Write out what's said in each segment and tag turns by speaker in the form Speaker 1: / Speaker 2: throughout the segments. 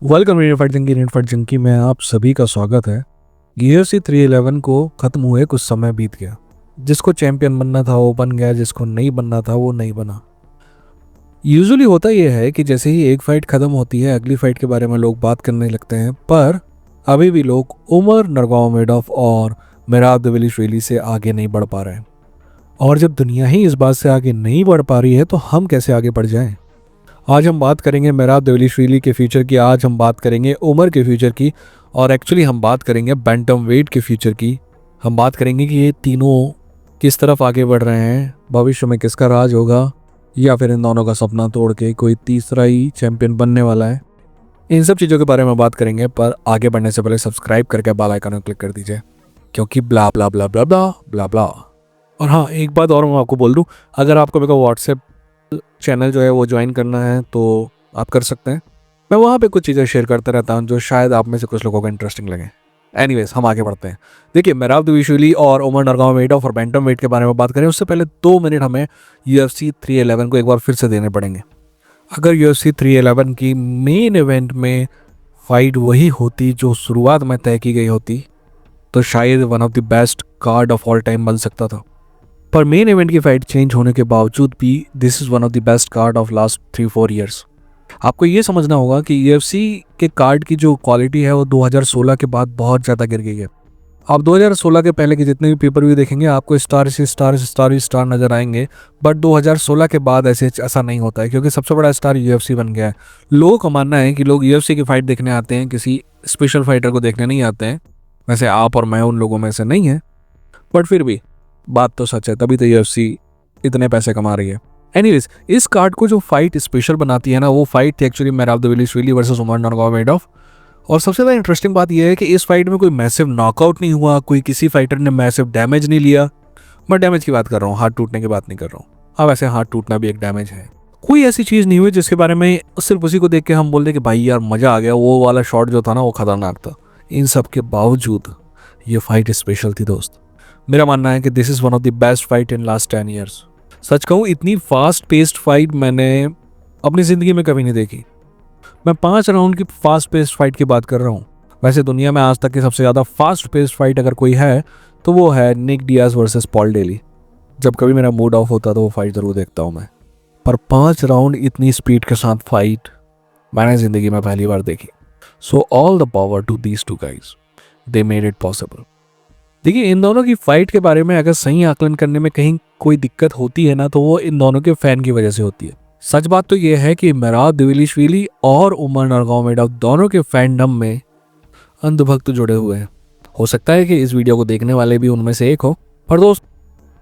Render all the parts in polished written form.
Speaker 1: Welcome Indian fight junkie में आप सभी का स्वागत है। UFC 311 को ख़त्म हुए कुछ समय बीत गया। जिसको चैंपियन बनना था वो बन गया, जिसको नहीं बनना था वो नहीं बना। यूजुअली होता यह है कि जैसे ही एक फ़ाइट ख़त्म होती है अगली फ़ाइट के बारे में लोग बात करने लगते हैं, पर अभी भी लोग उमर नरगोमेडोव और मेराब दविलिश्विली से आगे नहीं बढ़ पा रहे हैं। और जब दुनिया ही इस बात से आगे नहीं बढ़ पा रही है तो हम कैसे आगे बढ़ जाएं? आज हम बात करेंगे मेराब दविलिश्विली के फ्यूचर की, आज हम बात करेंगे उमर के फ्यूचर की, और एक्चुअली हम बात करेंगे बैंटम वेट के फ्यूचर की। हम बात करेंगे कि ये तीनों किस तरफ आगे बढ़ रहे हैं, भविष्य में किसका राज होगा, या फिर इन दोनों का सपना तोड़ के कोई तीसरा ही चैंपियन बनने वाला है। इन सब चीज़ों के बारे में बात करेंगे, पर आगे बढ़ने से पहले सब्सक्राइब करके बेल आइकन पर क्लिक कर दीजिए, क्योंकि ब्ला ब्ला ब्ला ब्ला ब्ला ब्ला ब्ला। और हाँ, एक बात और मैं आपको बोल दूँ, अगर आपको मेरा व्हाट्सएप चैनल जो है वो ज्वाइन करना है तो आप कर सकते हैं। मैं वहाँ पे कुछ चीज़ें शेयर करता रहता हूँ जो शायद आप में से कुछ लोगों को इंटरेस्टिंग लगे। एनीवेज, हम आगे बढ़ते हैं। देखिए, मेराब दविलिश्विली और उमर नरगोमेडोव और बैंटम वेट के बारे में बात करें उससे पहले 2 मिनट हमें UFC 311 को एक बार फिर से देने पड़ेंगे। अगर UFC 311 की मेन इवेंट में फाइट वही होती जो शुरुआत में तय की गई होती तो शायद one of the best card of all time बन सकता था। पर मेन इवेंट की फाइट चेंज होने के बावजूद भी this is one of the best card of last 3-4 years. आपको ये समझना होगा कि UFC के कार्ड की जो क्वालिटी है वो 2016 के बाद बहुत ज़्यादा गिर गई है। आप 2016 के पहले के जितने भी पेपर व्यू देखेंगे आपको स्टार से स्टार से स्टार ही स्टार नज़र आएंगे, बट 2016 के बाद ऐसा नहीं होता है, क्योंकि सबसे बड़ा स्टार UFC बन गया है। लोगों का मानना है कि लोग UFC की फाइट देखने आते हैं, किसी स्पेशल फाइटर को देखने नहीं आते हैं। वैसे आप और मैं उन लोगों में से नहीं है, बट फिर भी बात तो सच है, तभी तो UFC इतने पैसे कमा रही है। एनीवेज, इस कार्ड को जो फाइट स्पेशल बनाती है ना, वो फाइट थी एक्चुअली मेराब दविलिश्विली वर्सेस उमर नरगोमेडोव। और सबसे ज़्यादा इंटरेस्टिंग बात यह है कि इस फाइट में कोई मैसिव नॉकआउट नहीं हुआ, कोई किसी फाइटर ने मैसिव डैमेज नहीं लिया। मैं डैमेज की बात कर रहा हूँ, हाथ टूटने की बात नहीं कर रहा हूँ। हाँ, वैसे हाथ टूटना भी एक डैमेज है। कोई ऐसी चीज़ नहीं हुई जिसके बारे में सिर्फ उसी को देख के हम बोल दें कि भाई यार मज़ा आ गया, वो वाला शॉट जो था ना वो खतरनाक था। इन सब के बावजूद ये फाइट स्पेशल थी दोस्त। मेरा मानना है कि this is one of the best fight in last 10 years. सच कहूँ, इतनी फास्ट पेस्ड फाइट मैंने अपनी ज़िंदगी में कभी नहीं देखी। मैं 5 राउंड की फास्ट पेस्ड फाइट की बात कर रहा हूँ। वैसे दुनिया में आज तक की सबसे ज़्यादा फास्ट पेस्ड फाइट अगर कोई है तो वो है Nick Diaz versus Paul Daley. जब कभी मेरा मूड ऑफ होता तो वो फाइट ज़रूर देखता हूँ मैं। पर 5 राउंड इतनी स्पीड के साथ फाइट मैंने ज़िंदगी में पहली बार देखी। So all the power to these two guys, they made it possible. देखिए, इन दोनों की फाइट के बारे में अगर सही आकलन करने में कहीं कोई दिक्कत होती है ना, तो वो इन दोनों के फैन की वजह से होती है। सच बात तो ये है कि मेराब दविलिश्विली और उमर नरगोमेडोव दोनों के फैंडम में अंधभक्त जुड़े हुए हैं। हो सकता है कि इस वीडियो को देखने वाले भी उनमें से एक हो। पर दोस्त,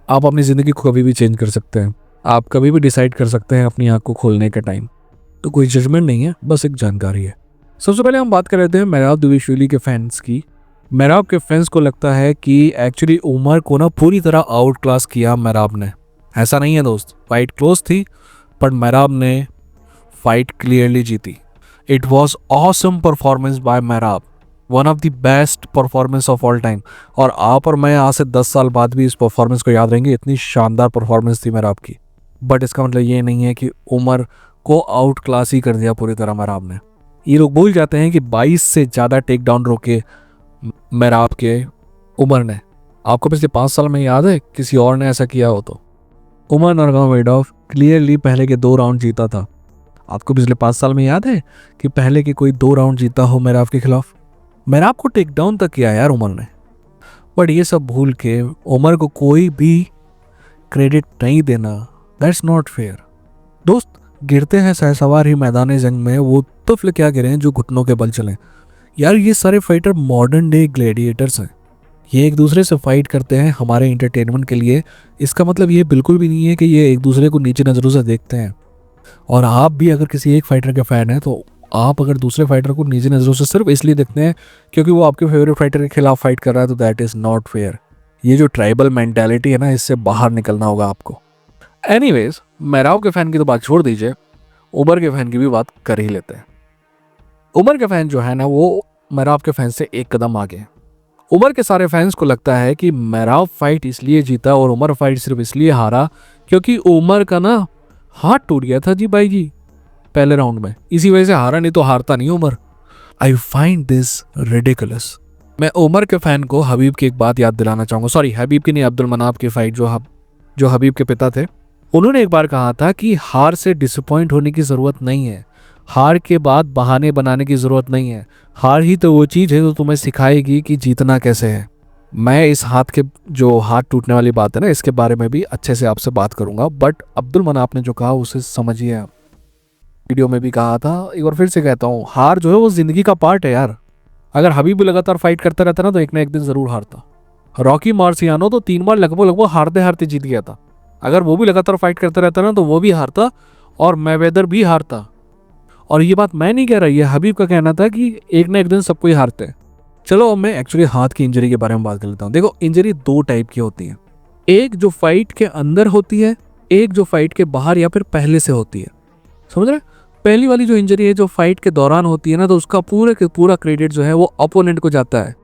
Speaker 1: आप अपनी ज़िंदगी को कभी भी चेंज कर सकते हैं। आप कभी भी डिसाइड कर सकते हैं अपनी आँख को खोलने के टाइम। तो कोई जजमेंट नहीं है, बस एक जानकारी है। सबसे पहले हम बात कर लेते हैं मेराब दविलिश्विली के फैंस की। मेराब के फैंस को लगता है कि एक्चुअली उमर को ना पूरी तरह आउट क्लास किया मेराब ने। ऐसा नहीं है दोस्त, फाइट क्लोज थी, पर मेराब ने फाइट क्लियरली जीती। It was awesome performance by Merab, one of the best performance of all time. और आप और मैं आज से 10 साल बाद भी इस परफॉर्मेंस को याद रहेंगे, इतनी शानदार परफॉर्मेंस थी मेराब की। बट इसका मतलब ये नहीं है कि उमर को आउट क्लास ही कर दिया पूरी तरह मेराब ने। ये लोग भूल जाते हैं कि 22 से ज़्यादा टेक डाउन रोके मेराब के उमर ने। आपको पिछले 5 साल में याद है किसी और ने ऐसा किया हो तो? उमर नरगोमेडोव क्लियरली पहले के 2 राउंड जीता था। आपको पिछले 5 साल में याद है कि पहले के कोई 2 राउंड जीता हो मेराब के खिलाफ? मेराब को टेक डाउन तक किया यार उमर ने। बट ये सब भूल के उमर को कोई भी क्रेडिट नहीं देना, दैट्स नॉट फेयर। दोस्त, गिरते हैं सहसवार ही मैदान जंग में, वो तफल क्या गिरे हैं जो घुटनों के बल चलें। यार, ये सारे फाइटर मॉडर्न डे ग्लैडिएटर्स हैं। ये एक दूसरे से फाइट करते हैं हमारे एंटरटेनमेंट के लिए। इसका मतलब ये बिल्कुल भी नहीं है कि ये एक दूसरे को नीचे नज़रों से देखते हैं। और आप भी अगर किसी एक फाइटर के फ़ैन हैं तो आप अगर दूसरे फाइटर को नीचे नज़रों से सिर्फ इसलिए देखते हैं क्योंकि वो आपके फेवरेट फाइटर के खिलाफ फाइट कर रहा है, तो दैट इज़ नॉट फेयर। ये जो ट्राइबल मैंटेलिटी है ना, इससे बाहर निकलना होगा आपको। एनीवेज, मेराब के फ़ैन की तो बात छोड़ दीजिए, उमर के फ़ैन की भी बात कर ही लेते हैं। उमर के फ़ैन जो है ना, वो मेराब के फैंस से एक कदम आगे। उमर के सारे फैंस को लगता है कि मेराब फाइट इसलिए जीता और उमर फाइट सिर्फ इसलिए हारा क्योंकि उमर का ना हाथ टूट गया था जी भाई जी पहले राउंड में। इसी वजह से हारा, नहीं तो हारता नहीं Umar. I find this ridiculous. मैं उमर के फैन को हबीब की एक बात याद दिलाना चाहूँगा, सॉरी हबीब की नहीं, अब्दुल मनाफ की फाइट जो हबीब के पिता थे, उन्होंने एक बार कहा था कि हार से डिसअपॉइंट होने की ज़रूरत नहीं है, हार के बाद बहाने बनाने की ज़रूरत नहीं है, हार ही तो वो चीज़ है जो तुम्हें सिखाएगी कि जीतना कैसे है। मैं इस हाथ टूटने वाली बात है ना, इसके बारे में भी अच्छे से आपसे बात करूंगा, बट अब्दुल मनाफ ने जो कहा उसे समझिए आप। वीडियो में भी कहा था, एक बार फिर से कहता हूँ, हार जो है वो ज़िंदगी का पार्ट है यार। अगर हबीब भी लगातार फाइट करता रहता ना, तो एक ना एक दिन ज़रूर हारता। रॉकी मार्सियानो तो 3 बार लगभग हारते हारते जीत गया था। अगर वो भी लगातार फाइट करता रहता ना, तो वो भी हारता और मैवेदर भी हारता। और ये बात मैं नहीं कह रहा, ये हबीब का कहना था कि एक ना एक दिन सबको ही हारते हैं। चलो अब मैं एक्चुअली हाथ की इंजरी के बारे में बात कर लेता हूँ। देखो, इंजरी 2 टाइप की होती है, एक जो फाइट के अंदर होती है, एक जो फाइट के बाहर या फिर पहले से होती है। समझ रहे? पहली वाली जो इंजरी है, जो फाइट के दौरान होती है ना, तो उसका पूरे के पूरा क्रेडिट जो है वो अपोनेंट को जाता है।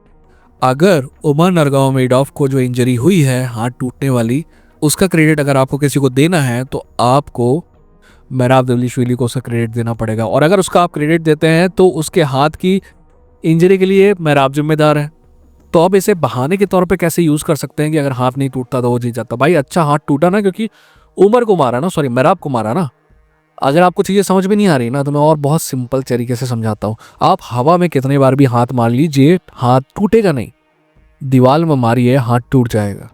Speaker 1: अगर उमर नरगोमेडोव को जो इंजरी हुई है हाथ टूटने वाली, उसका क्रेडिट अगर आपको किसी को देना है तो आपको मेराब दवलिश्विली को उसका क्रेडिट देना पड़ेगा। और अगर उसका आप क्रेडिट देते हैं तो उसके हाथ की इंजरी के लिए मेराब जिम्मेदार है। तो अब इसे बहाने के तौर पे कैसे यूज़ कर सकते हैं कि अगर हाथ नहीं टूटता तो वो जीत जाता। भाई अच्छा हाथ टूटा ना, क्योंकि उमर को मारा ना, सॉरी मेराब को मारा ना। अगर आपको चीज़ें समझ में नहीं आ रही ना, तो मैं और बहुत सिंपल तरीके से समझाता हूँ। आप हवा में कितने बार भी हाथ मार लीजिए, हाथ टूटेगा नहीं। दीवाल में मारिए, हाथ टूट जाएगा।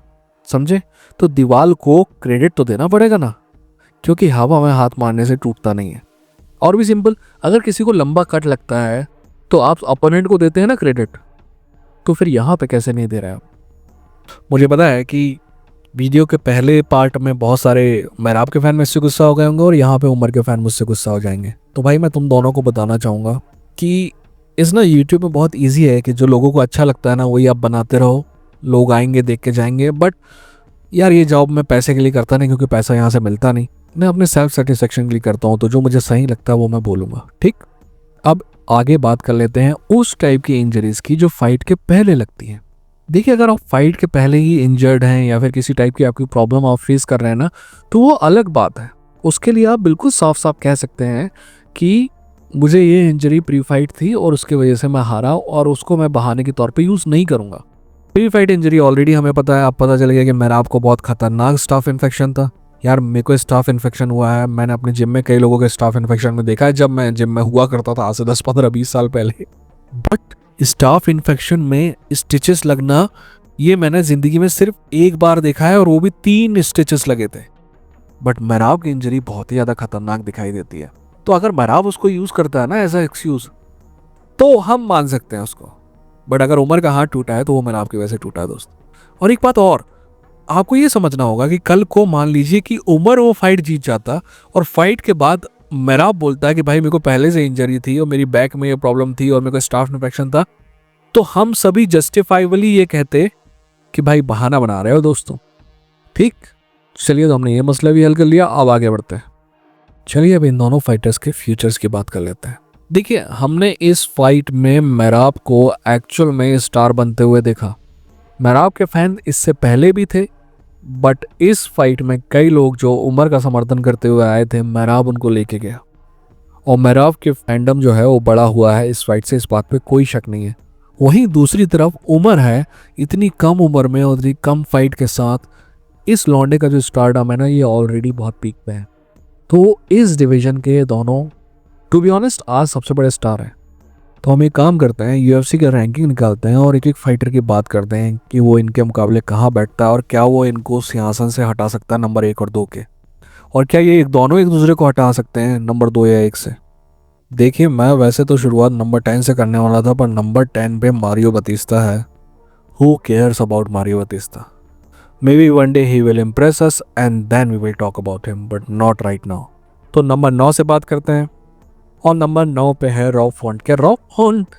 Speaker 1: समझे? तो दीवाल को क्रेडिट तो देना पड़ेगा ना, क्योंकि हवा में हाथ मारने से टूटता नहीं है। और भी सिंपल, अगर किसी को लंबा कट लगता है तो आप अपोनेंट को देते हैं ना क्रेडिट, तो फिर यहाँ पे कैसे नहीं दे रहे आप? मुझे पता है कि वीडियो के पहले पार्ट में बहुत सारे मेराब के फैन मुझसे गुस्सा हो गए होंगे और यहाँ पे उमर के फैन मुझसे गुस्सा हो जाएंगे। तो भाई मैं तुम दोनों को बताना चाहूँगा कि इस ना यूट्यूब में बहुत ईजी है कि जो लोगों को अच्छा लगता है ना, वही आप बनाते रहो, लोग आएंगे देख के जाएंगे। बट यार ये जॉब मैं पैसे के लिए करता नहीं, क्योंकि पैसा यहाँ से मिलता नहीं, मैं अपने सेल्फ सेटिस्फेक्शन के लिए करता हूँ। तो जो मुझे सही लगता है वो मैं बोलूँगा, ठीक। अब आगे बात कर लेते हैं उस टाइप की इंजरीज की जो फाइट के पहले लगती हैं। देखिए, अगर आप फाइट के पहले ही इंजर्ड हैं या फिर किसी टाइप की आपकी प्रॉब्लम आप फेस कर रहे हैं ना, तो वो अलग बात है। उसके लिए आप बिल्कुल साफ साफ कह सकते हैं कि मुझे ये इंजरी प्री फाइट थी और उसकी वजह से मैं हारा, और उसको मैं बहाने के तौर पे यूज़ नहीं करूँगा। प्री फाइट इंजरी ऑलरेडी हमें पता है, अब पता चल गया कि मेरा आपको बहुत खतरनाक स्टाफ इन्फेक्शन था। यार मेरे को स्टाफ इन्फेक्शन हुआ है, मैंने अपने जिम में कई लोगों के स्टाफ इन्फेक्शन में देखा है, जब मैं जिम में हुआ करता था आज से 10-15-20 साल पहले। बट स्टाफ इन्फेक्शन में स्टिचेस लगना, ये मैंने ज़िंदगी में सिर्फ एक बार देखा है, और वो भी 3 स्टिचेस लगे थे। बट मेराब की इंजरी बहुत ही ज़्यादा खतरनाक दिखाई देती है। तो अगर मेराब उसको यूज़ करता है ना एज अ एक्सक्यूज़, तो हम मान सकते हैं उसको। बट अगर उमर का हाथ टूटा है तो वो मेराब की वजह से टूटा है दोस्त। और एक बात और, आपको ये समझना होगा कि कल को मान लीजिए कि उमर वो फाइट जीत जाता और फाइट के बाद मेराब बोलता है कि भाई मेरे को पहले से इंजरी थी और मेरी बैक में ये प्रॉब्लम थी और मेरे को स्टाफ इन्फेक्शन था, तो हम सभी जस्टिफाइबली ये कहते कि भाई बहाना बना रहे हो दोस्तों। ठीक, चलिए तो हमने ये मसला भी हल कर लिया, अब आगे बढ़ते हैं। चलिए अब इन दोनों फाइटर्स के फ्यूचर्स की बात कर लेते हैं। देखिए, हमने इस फाइट में मेराब को एक्चुअल में स्टार बनते हुए देखा। मेराब के फैन इससे पहले भी थे, बट इस फाइट में कई लोग जो उमर का समर्थन करते हुए आए थे, मेराब उनको लेके गया, और मेराब के फैंडम जो है वो बड़ा हुआ है इस फाइट से, इस बात पे कोई शक नहीं है। वहीं दूसरी तरफ उमर है, इतनी कम उम्र में और इतनी कम फाइट के साथ इस लौंडे का जो स्टारडम है ना, ये ऑलरेडी बहुत पीक पे है। तो इस डिवीजन के दोनों टू बी ऑनेस्ट आज सबसे बड़े स्टार हैं। तो हम एक काम करते हैं, यूएफसी का रैंकिंग निकालते हैं और एक एक फाइटर की बात करते हैं कि वो इनके मुकाबले कहाँ बैठता है और क्या वो इनको सिंहासन से हटा सकता है नंबर 1 और 2 के, और क्या ये दोनों एक दूसरे को हटा सकते हैं नंबर 2 या 1 से। देखिए, मैं वैसे तो शुरुआत नंबर 10 से करने वाला था, पर नंबर 10 पे मारियो बतिस्ता है। Who cares about Mario Bautista? Maybe one day he will impress us and then we will talk about him, but not right now. तो नंबर 9 से बात करते हैं, और नंबर 9 पे है रॉब फॉन्ट। क्या रॉब फॉन्ट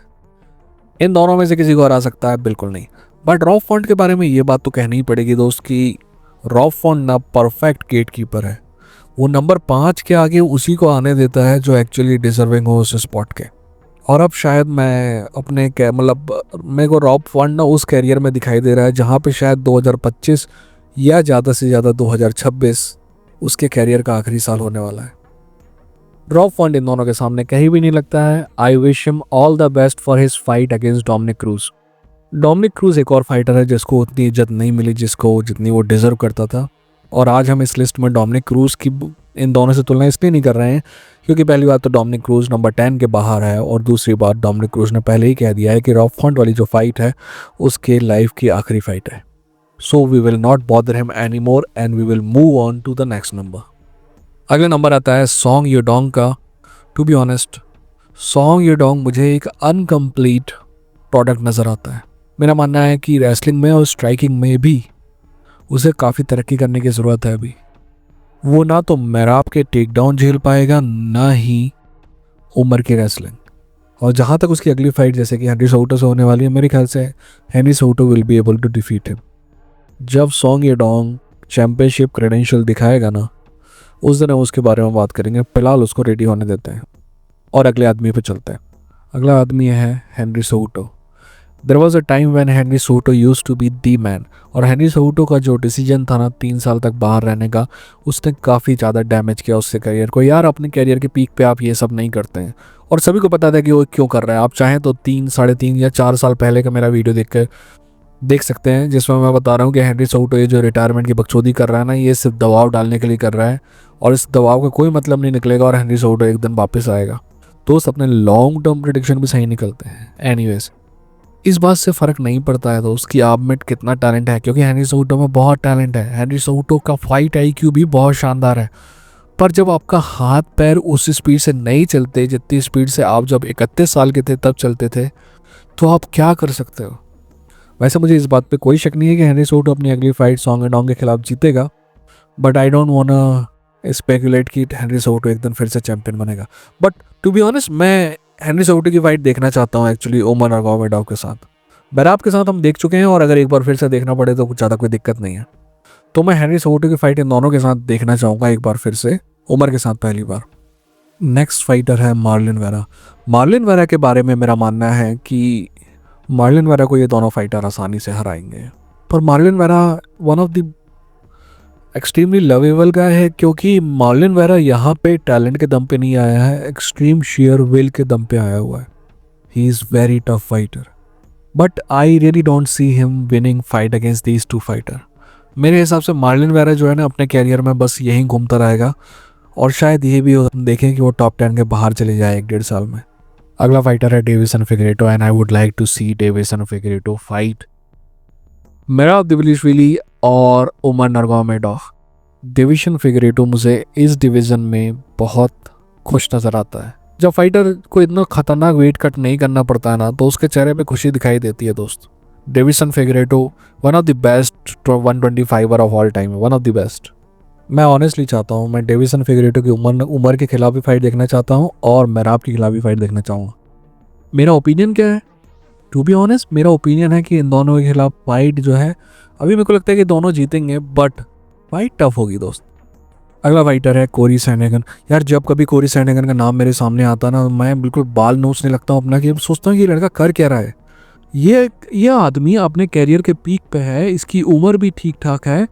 Speaker 1: इन दोनों में से किसी को हरा सकता है? बिल्कुल नहीं। बट रॉब फॉन्ट के बारे में ये बात तो कहनी ही पड़ेगी दोस्त कि रॉब फॉन्ट ना परफेक्ट गेट कीपर है। वो नंबर 5 के आगे उसी को आने देता है जो एक्चुअली डिजर्विंग हो उस स्पॉट के। और अब शायद मैं अपने मेरे को रॉब फॉन्ट ना उस कैरियर में दिखाई दे रहा है जहाँ पे शायद 2025 या ज़्यादा से ज़्यादा 2026 उसके कैरियर का आखिरी साल होने वाला है। रॉब फॉन्ट इन दोनों के सामने कहीं भी नहीं लगता है। I wish him all the best for his fight against Dominic cruise. Dominic cruise एक और फाइटर है जिसको उतनी इज्जत नहीं मिली जिसको जितनी वो डिजर्व करता था, और आज हम इस लिस्ट में डोमिनिक क्रूज की इन दोनों से तुलना इसलिए नहीं कर रहे हैं क्योंकि पहली बात तो डोमिनिक क्रूज नंबर 10 के बाहर है, और दूसरी बात डोमिनिक क्रूज ने पहले ही कह दिया है कि रॉब फॉन्ट वाली जो फाइट है उसके लाइफ की आखिरी फाइट है। So we will not bother him any more and we will move on to the next number. अगला नंबर आता है सॉन्ग युडोंग का। To be honest, Song Yadong मुझे एक अनकम्प्लीट प्रोडक्ट नज़र आता है। मेरा मानना है कि रेसलिंग में और स्ट्राइकिंग में भी उसे काफ़ी तरक्की करने की ज़रूरत है। अभी वो ना तो मैराब के टेक डाउन झेल पाएगा, ना ही उमर की रेसलिंग। और जहाँ तक उसकी अगली फाइट जैसे कि हेनरी सोटो से होने वाली है, मेरे ख्याल से Henry Soto will be able to defeat him. जब सॉन्ग युडोंग चैम्पियनशिप क्रेडेंशियल दिखाएगा ना, उस दिन हम उसके बारे में बात करेंगे। फिलहाल उसको रेडी होने देते हैं और अगले आदमी पे चलते हैं। अगला आदमी है Henry Soto. There was a time when Henry Soto used to be the man, और हेनरी सोटो का जो डिसीजन था ना 3 साल तक बाहर रहने का, उसने काफ़ी ज़्यादा डैमेज किया उससे करियर को। यार अपने करियर के पीक पे आप ये सब नहीं करते हैं, और सभी को पता था कि वो क्यों कर रहा है। आप चाहें तो 3, 3.5 या 4 साल पहले का मेरा वीडियो देख सकते हैं, जिसमें मैं बता रहा हूँ कि हेनरी सोटो ये जो रिटायरमेंट की बकचोदी कर रहा है ना, ये सिर्फ दबाव डालने के लिए कर रहा है, और इस दबाव का कोई मतलब नहीं निकलेगा, और हेनरी सोटो एक दिन वापस आएगा। दोस्त अपने लॉन्ग टर्म प्रेडिक्शन भी सही निकलते हैं। एनीवेज, इस बात से फ़र्क नहीं पड़ता है दोस्त कि आप में कितना टैलेंट है, क्योंकि हेनरी सोटो में बहुत टैलेंट है। हेनरी सोटो का फाइट IQ भी बहुत शानदार है, पर जब आपका हाथ पैर उस स्पीड से नहीं चलते जितनी स्पीड से आप जब 31 साल के थे तब चलते थे, तो आप क्या कर सकते हो। वैसे मुझे इस बात पे कोई शक नहीं है कि हेनरी सोटो अपनी अगली फाइट सॉन्ग युडोंग के खिलाफ जीतेगा, but I don't want speculate कि हेनरी सोटो एक दिन फिर से चैंपियन बनेगा। बट टू बी ऑनेस्ट, मैं हेनरी सोटो की फाइट देखना चाहता हूँ एक्चुअली उमर नरगोमेडोव के साथ। मैराब के साथ हम देख चुके हैं, और अगर एक बार फिर से देखना पड़े तो कुछ ज़्यादा कोई दिक्कत नहीं है। तो मैं हेनरी सोटो की फाइट इन दोनों के साथ देखना चाहूँगा एक बार फिर से, उमर के साथ पहली बार। नेक्स्ट फाइटर है मार्लिन वेरा। मार्लिन वेरा के बारे में मेरा मानना है कि मार्लिन वेरा को ये दोनों फाइटर आसानी से हराएंगे, पर Marlon Vera one of the extremely lovable guy है, क्योंकि मार्लिन वेरा यहाँ पे टैलेंट के दम पे नहीं आया है, एक्सट्रीम शेयर विल के दम पे आया हुआ है। He is very tough fighter, but I really don't see him winning fight against these 2 fighter. मेरे हिसाब से मार्लिन वेरा जो है ना अपने कैरियर में बस यहीं घूमता रहेगा, और शायद ये भी हम देखें कि वो टॉप 10 के बाहर चले जाए 1-1.5 साल में। अगला फाइटर है Deiveson Figueiredo, and I would like to see Deiveson Figueiredo fight Merab Dvalishvili और उमर नरगोमेडोव। डेविसन फिगरेटो मुझे इस डिवीज़न में बहुत खुश नज़र आता है। जब फाइटर को इतना खतरनाक वेट कट नहीं करना पड़ता है ना, तो उसके चेहरे पे खुशी दिखाई देती है दोस्त। Deiveson Figueiredo one of the best 125 of all time, one of the best. मैं ऑनेस्टली चाहता हूँ, मैं डेविसन फिगरेटो की उमर के खिलाफ भी फाइट देखना चाहता हूँ, और मैराब के खिलाफ भी फाइट देखना चाहूँगा। मेरा ओपिनियन क्या है, टू बी ऑनेस्ट मेरा ओपिनियन है कि इन दोनों के खिलाफ फाइट जो है, अभी मेरे को लगता है कि दोनों जीतेंगे, बट फाइट टफ होगी दोस्त। अगला फाइटर है कोरी सैनहेगन। यार जब कभी कोरी सैनहेगन का नाम मेरे सामने आता ना, मैं बिल्कुल बाल नोचने लगता हूँ अपना, कि सोचता हूँ कि ये लड़का कर क्या रहा है। ये आदमी अपने कैरियर के पीक पे है, इसकी उम्र भी ठीक ठाक है,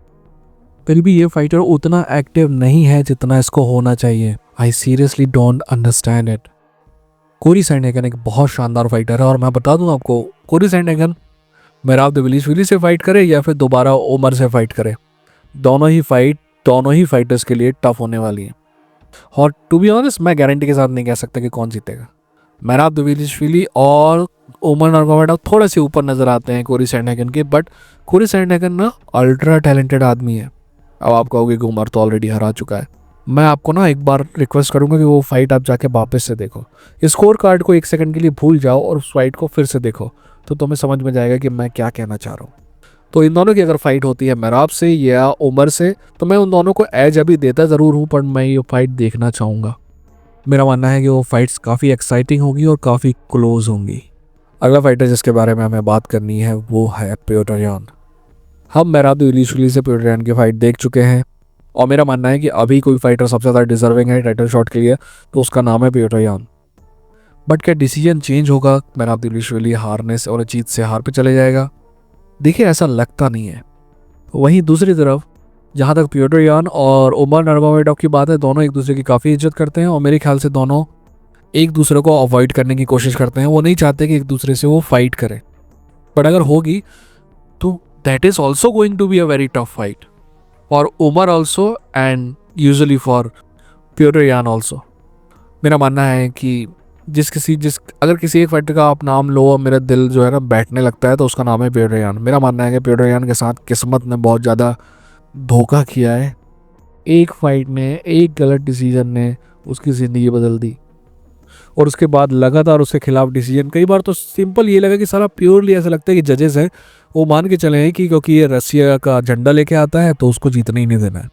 Speaker 1: फिर भी ये फाइटर उतना एक्टिव नहीं है जितना इसको होना चाहिए। I seriously don't understand it. Cory Sandhagen एक बहुत शानदार फाइटर है, और मैं बता दूं आपको, कोरी सैनहेगन मेराब दविलिश्विली से फाइट करे या फिर दोबारा उमर से फाइट करे, दोनों ही फाइटर्स के लिए टफ होने वाली है। और टू बी ऑनेस्ट मैं गारंटी के साथ नहीं कह सकता कि कौन जीतेगा। मेराब दविलिश्विली और उमर नरगोमेडोव थोड़े से ऊपर नज़र आते हैं कोरी सैनहेगन के, बट कोरी सैनहेगन ना अल्ट्रा टैलेंटेड आदमी है। अब आप कहोगे कि उमर तो ऑलरेडी हरा चुका है। मैं आपको ना एक बार रिक्वेस्ट करूंगा कि वो फाइट आप जाके वापस से देखो, स्कोर कार्ड को 1 सेकंड के लिए भूल जाओ और उस फाइट को फिर से देखो, तो तुम्हें समझ में जाएगा कि मैं क्या कहना चाह रहा हूँ। तो इन दोनों की अगर फाइट होती है मेराब से या उमर से, तो मैं उन दोनों को एज अभी देता ज़रूर हूँ, पर मैं ये फाइट देखना चाहूँगा। मेरा मानना है कि वो फाइट्स काफ़ी एक्साइटिंग होगी और काफ़ी क्लोज होंगी। अगला फाइटर जिसके बारे में हमें बात करनी है वो है पियोटर यान। हम मेराब दविलिश्विली से पियोटर यान की फाइट देख चुके हैं, और मेरा मानना है कि अभी कोई फाइटर सबसे ज़्यादा डिजर्विंग है टाइटल शॉट के लिए, तो उसका नाम है पियोटर यान। बट क्या डिसीजन चेंज होगा, मेराब दविलिश्विली हारने से और जीत से हार पे चले जाएगा? देखिए ऐसा लगता नहीं है। वहीं दूसरी तरफ जहाँ तक पियोटर यान और उमर नर्मगोमेडोव की बात है, दोनों एक दूसरे की काफ़ी इज्जत करते हैं और मेरे ख्याल से दोनों एक दूसरे को अवॉइड करने की कोशिश करते हैं। वो नहीं चाहते कि एक दूसरे से वो फाइट करें, बट अगर होगी तो that is also going to be a very tough fight for Umar also and usually for Petr Yan also. मेरा मानना है कि अगर किसी एक फाइटर का आप नाम लो और मेरा दिल जो है ना बैठने लगता है तो उसका नाम है पियोटर यान। मेरा मानना है कि पियोटर यान के साथ किस्मत ने बहुत ज़्यादा धोखा किया है। एक फाइट ने, एक गलत डिसीजन ने उसकी ज़िंदगी बदल दी और उसके बाद लगातार उसके खिलाफ डिसीजन, कई बार तो सिंपल ये लगा कि सारा प्योरली ऐसा लगता है कि जजेस हैं वो मान के चले हैं कि क्योंकि ये रसिया का झंडा लेके आता है तो उसको जीतने ही नहीं देना है।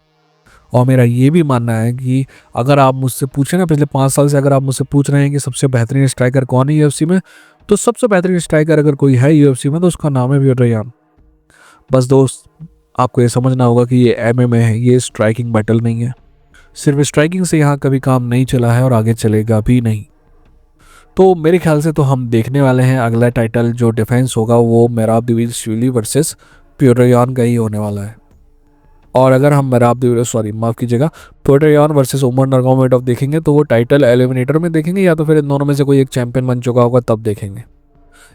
Speaker 1: और मेरा ये भी मानना है कि अगर आप मुझसे पूछें ना, पिछले 5 साल से अगर आप मुझसे पूछ रहे हैं कि सबसे बेहतरीन स्ट्राइकर कौन है यूएफसी में, तो सबसे बेहतरीन स्ट्राइकर अगर कोई है यूएफसी में तो उसका नाम है पियोटर यान। बस दोस्त, आपको ये समझना होगा कि ये एमएमए है, ये स्ट्राइकिंग बैटल नहीं है। सिर्फ स्ट्राइकिंग से यहाँ कभी काम नहीं चला है और आगे चलेगा भी नहीं। तो मेरे ख्याल से तो हम देखने वाले हैं अगला टाइटल जो डिफेंस होगा वो मेराबदेविलश्विली वर्सेस पियोटर यान का ही होने वाला है। और अगर हम माफ़ कीजिएगा, पियोटर यान वर्सेस उमर नर्मगोमेडोव देखेंगे तो वो टाइटल एलिमिनेटर में देखेंगे या तो फिर इन दोनों में से कोई एक चैंपियन बन चुका होगा तब देखेंगे।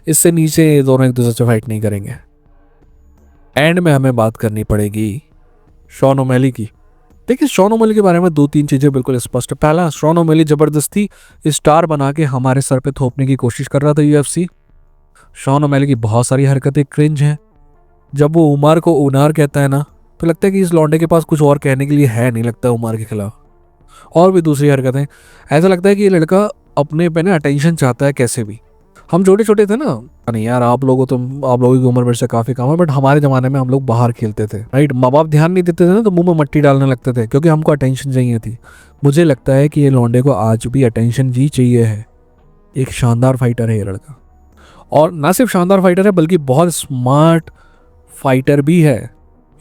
Speaker 1: इससे नीचे ये दोनों एक दूसरे से फाइट नहीं करेंगे। एंड में हमें बात करनी पड़ेगी शॉन ओमैली की। देखिए, शॉन ओमैली के बारे में 2-3 चीज़ें बिल्कुल स्पष्ट है। पहला, शॉन ओमैली ज़बरदस्ती स्टार बना के हमारे सर पे थोपने की कोशिश कर रहा था यूएफसी। शॉन ओमैली की बहुत सारी हरकतें क्रिंज हैं। जब वो उमर को उनार कहता है ना, तो लगता है कि इस लौंडे के पास कुछ और कहने के लिए है नहीं, लगता है उमर के खिलाफ। और भी दूसरी हरकतें, ऐसा लगता है कि ये लड़का अपने पे ना अटेंशन चाहता है कैसे भी। हम छोटे छोटे थे ना, नहीं यार आप लोगों की उम्र मेरे से काफ़ी कम है, बट हमारे ज़माने में हम लोग बाहर खेलते थे, राइट। माँ बाप ध्यान नहीं देते थे ना तो मुंह में मट्टी डालने लगते थे क्योंकि हमको अटेंशन चाहिए थी। मुझे लगता है कि ये लौंडे को आज भी अटेंशन जी चाहिए है। एक शानदार फाइटर है ये लड़का, और ना सिर्फ शानदार फाइटर है बल्कि बहुत स्मार्ट फाइटर भी है।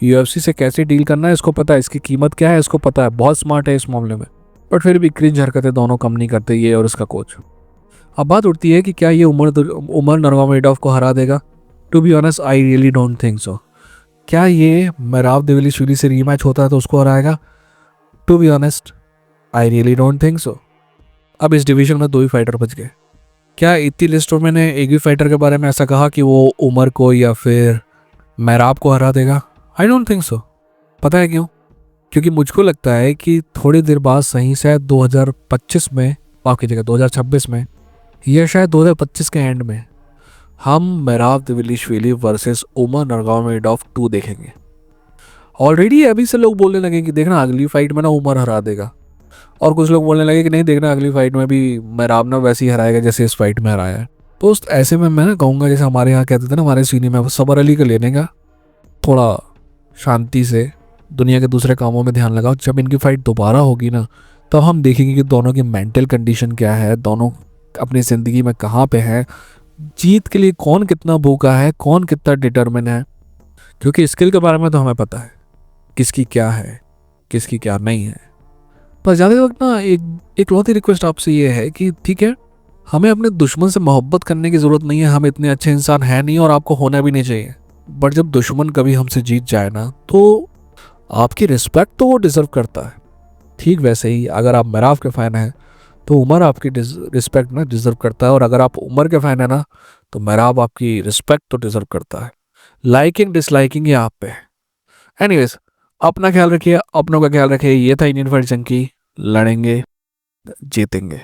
Speaker 1: यूएफसी से कैसे डील करना है इसको पता है, इसकी कीमत क्या है इसको पता है, बहुत स्मार्ट है इस मामले में। बट फिर भी क्रिंज हरकतें दोनों कम नहीं करते, ये और इसका कोच। अब बात उठती है कि क्या ये उमर नर्मगोमेडोव को हरा देगा। To be honest I really don't think so. क्या ये मेराबदेविलश्विली से रीमैच होता है तो उसको हराएगा? To be honest I really don't think so. अब इस डिवीजन में 2 ही फाइटर बच गए। क्या इतनी लिस्ट में मैंने एक भी फाइटर के बारे में ऐसा कहा कि वो उमर को या फिर मेराब को हरा देगा? आई डोंट थिंक सो। पता है क्यों? क्योंकि मुझको लगता है कि थोड़ी देर बाद, सही शायद 2025 में, माफ कीजिएगा 2026 में या शायद 2025 के एंड में, हम मेराबदेविलश्विली वर्सेस उमर नर्मगोमेडोव 2 देखेंगे। ऑलरेडी अभी से लोग बोलने लगे कि देखना अगली फाइट में ना उमर हरा देगा, और कुछ लोग बोलने लगे कि नहीं देखना अगली फाइट में भी मेराब ना वैसे ही हराएगा जैसे इस फाइट में हराया है। दोस्त, ऐसे में मैं ना कहूँगा, जैसे हमारे यहाँ कहते थे ना हमारे सीनियर में, सबर अली का लेने का, थोड़ा शांति से दुनिया के दूसरे कामों में ध्यान लगाओ। जब इनकी फाइट दोबारा होगी ना तब हम देखेंगे कि दोनों की मेंटल कंडीशन क्या है, दोनों अपनी ज़िंदगी में कहाँ पे हैं, जीत के लिए कौन कितना भूखा है, कौन कितना डिटरमिन है। क्योंकि स्किल के बारे में तो हमें पता है किसकी क्या है, किसकी क्या नहीं है। पर ज़्यादा वक्त ना एक लौती रिक्वेस्ट आपसे ये है कि ठीक है, हमें अपने दुश्मन से मोहब्बत करने की ज़रूरत नहीं है, हम इतने अच्छे इंसान हैं नहीं और आपको होना भी नहीं चाहिए। बट जब दुश्मन कभी हमसे जीत जाए ना तो आपकी रिस्पेक्ट तो वो डिज़र्व करता है। ठीक वैसे ही अगर आप मेराब के फ़ैन हैं तो उमर आपकी रिस्पेक्ट ना डिज़र्व करता है, और अगर आप उमर के फ़ैन हैं ना तो मेराब आपकी रिस्पेक्ट तो डिज़र्व करता है। लाइकिंग डिसलाइकिंग ये आप पे है। एनीवेज, अपना ख्याल रखिए, अपनों का ख्याल रखिए। ये था इंडियन फाइट जंकी। लड़ेंगे, जीतेंगे।